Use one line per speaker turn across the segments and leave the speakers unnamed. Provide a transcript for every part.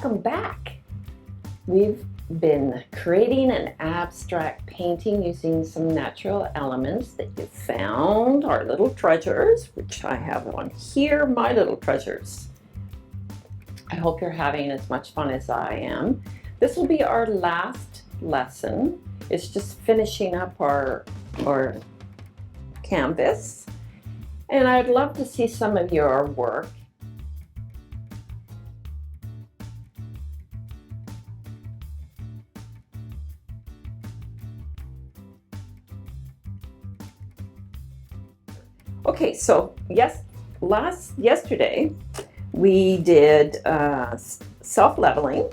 Welcome back. We've been creating an abstract painting using some natural elements that you found, our little treasures, which I have on here, my little treasures. I hope you're having as much fun as I am. This will be our last lesson. It's just finishing up our canvas. And I'd love to see some of your work. Okay, so yesterday we did self-leveling,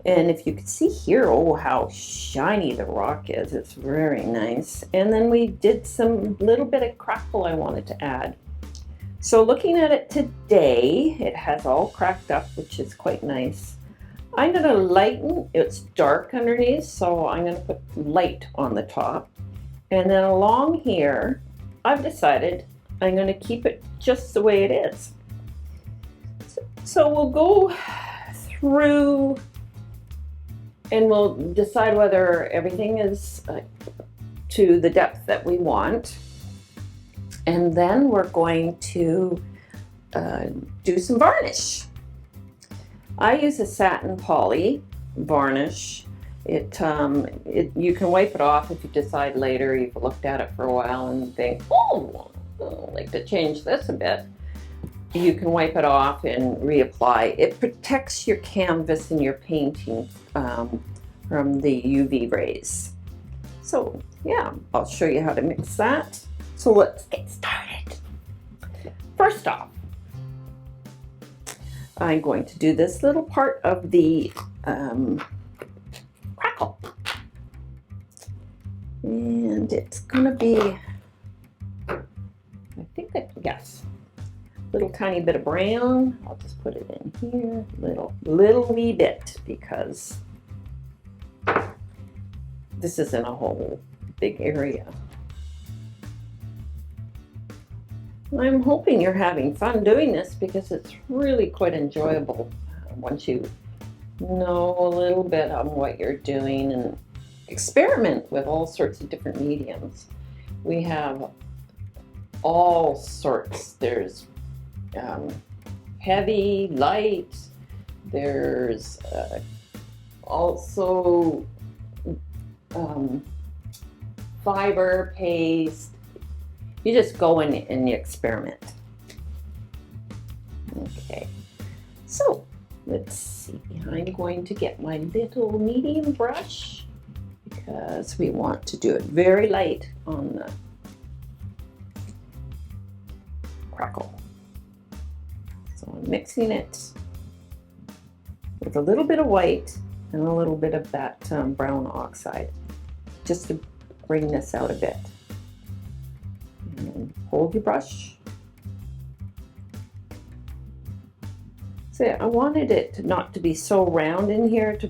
and if you could see here, oh, how shiny the rock is. It's very nice. And then we did some little bit of crackle I wanted to add. So looking at it today, it has all cracked up, which is quite nice. I'm going to lighten, it's dark underneath, so I'm going to put light on the top. And then along here, I've decided I'm going to keep it just the way it is. So we'll go through and we'll decide whether everything is to the depth that we want. And then we're going to do some varnish. I use a satin poly varnish. You can wipe it off if you decide later, you've looked at it for a while and think, oh, I'd like to change this a bit. You can wipe it off and reapply. It protects your canvas and your painting from the UV rays. So yeah, I'll show you how to mix that. So let's get started. First off, I'm going to do this little part of the crackle. And it's gonna be, I think that, yes, little tiny bit of brown. I'll just put it in here, little wee bit, because this isn't a whole big area. I'm hoping you're having fun doing this because it's really quite enjoyable once you know a little bit on what you're doing and experiment with all sorts of different mediums. We have all sorts. There's heavy, light, there's also fiber, paste. You just go in and you experiment. Okay, so let's see. I'm going to get my little medium brush because we want to do it very light on the crackle. So I'm mixing it with a little bit of white and a little bit of that brown oxide, just to bring this out a bit. And hold your brush. So I wanted it not to be so round in here to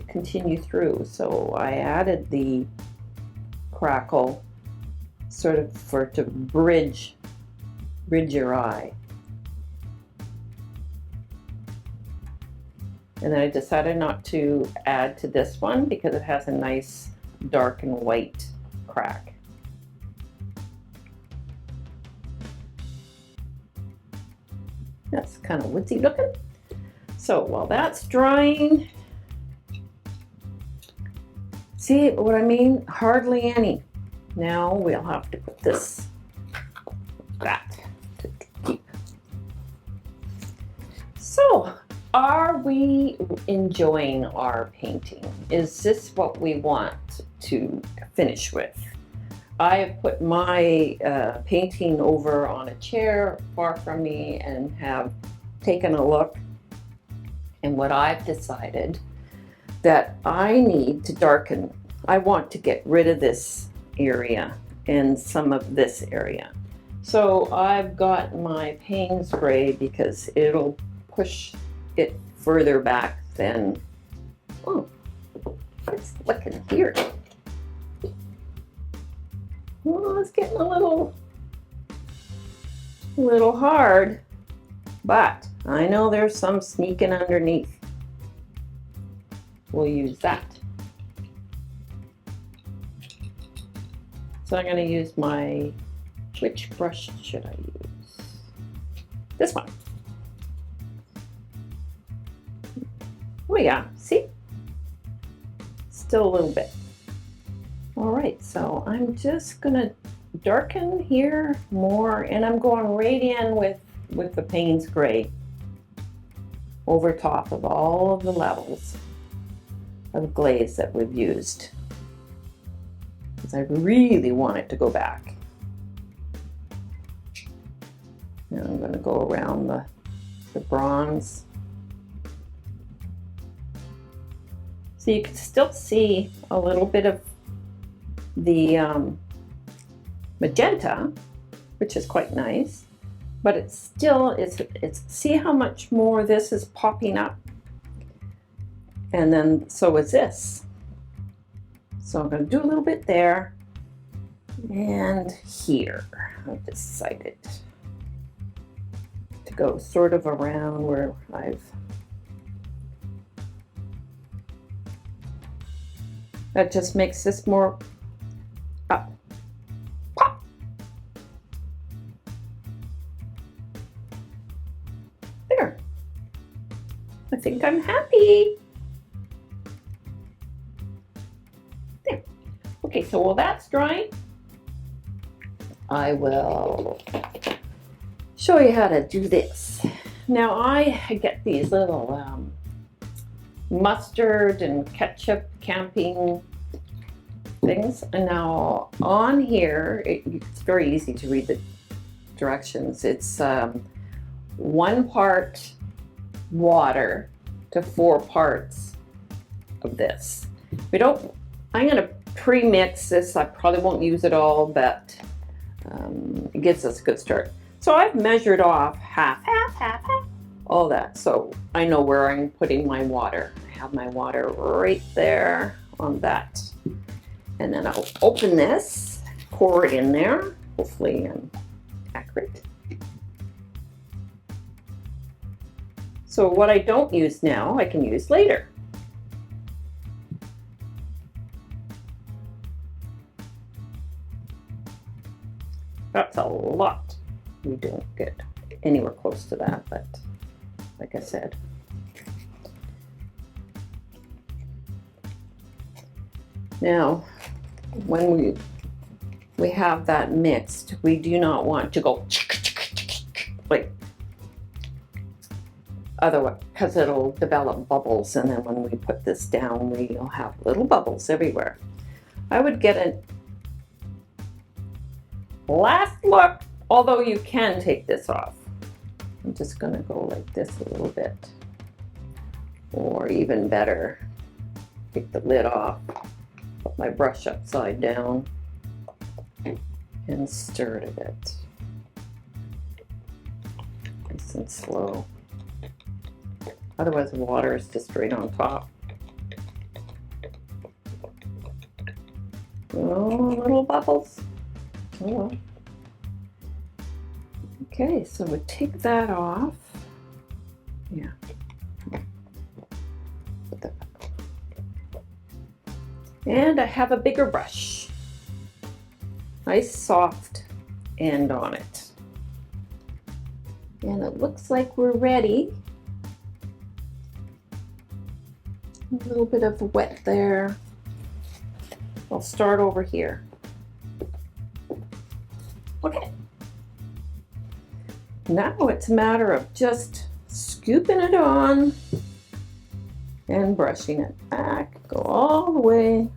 continue through. So I added the crackle sort of to bridge your eye. And then I decided not to add to this one because it has a nice dark and white crack. That's kind of woodsy looking. So while that's drying, see what I mean? Hardly any. Now we'll have to put this back to keep. So are we enjoying our painting? Is this what we want to finish with? I have put my painting over on a chair far from me and have taken a look. And what I've decided that I need to darken. I want to get rid of this area and some of this area. So I've got my paint spray because it'll push it further back than, oh, it's looking here. Well, it's getting a little hard, but I know there's some sneaking underneath. we'll use that. So I'm going to use which brush should I use? This one. Oh yeah, see? Still a little bit. All right, so I'm just gonna darken here more, and I'm going right in with the Payne's Gray over top of all of the levels of glaze that we've used, because I really want it to go back. And I'm gonna go around the bronze. So you can still see a little bit of the magenta, which is quite nice, but it's still, see how much more this is popping up? And then so is this. So I'm going to do a little bit there and here. I've decided to go sort of around where that just makes this more up. Pop. There. I think I'm happy. There. Okay, so while that's drying, I will show you how to do this. Now I get these little mustard and ketchup camping things, and now on here it's very easy to read the directions. It's 1 part water to 4 parts of this. I'm going to pre-mix this. I probably won't use it all, but it gives us a good start. So I've measured off half, all that, so I know where I'm putting my water. I have my water right there on that. And then I'll open this, pour it in there. Hopefully I'm accurate. So what I don't use now, I can use later. That's a lot. We don't get anywhere close to that, but like I said. Now, when we have that mixed, we do not want to go like otherwise, because it'll develop bubbles, and then when we put this down, we'll have little bubbles everywhere. I would get a last look, although you can take this off. I'm just gonna go like this a little bit, or even better, take the lid off, put my brush upside down, and stir it a bit. Nice and slow. Otherwise the water is just right on top. Oh, little bubbles. Oh well. Okay, so we take that off. Yeah. Put that back. And I have a bigger brush. Nice soft end on it. And it looks like we're ready. A little bit of wet there. I'll start over here. Okay. Now it's a matter of just scooping it on and brushing it back. Go all the way.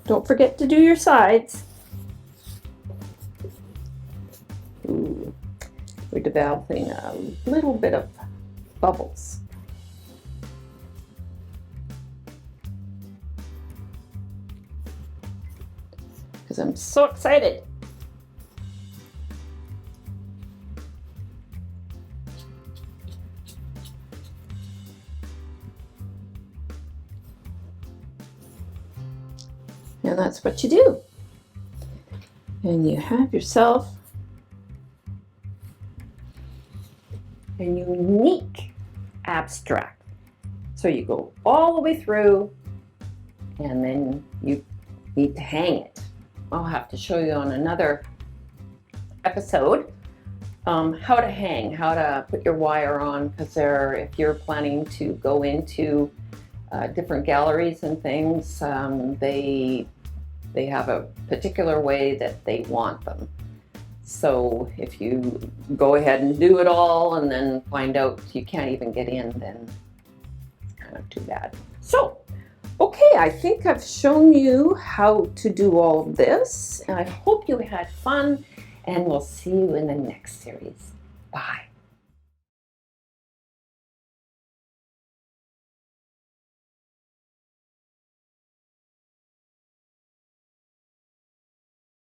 Don't forget to do your sides. Ooh, we're developing a little bit of bubbles. Because I'm so excited. And that's what you do. And you have yourself a unique abstract. So you go all the way through and then you need to hang it. I'll have to show you on another episode how to hang, how to put your wire on, because if you're planning to go into different galleries and things, they have a particular way that they want them. So if you go ahead and do it all and then find out you can't even get in, then it's kind of too bad. So, okay, I think I've shown you how to do all of this. And I hope you had fun, and we'll see you in the next series. Bye.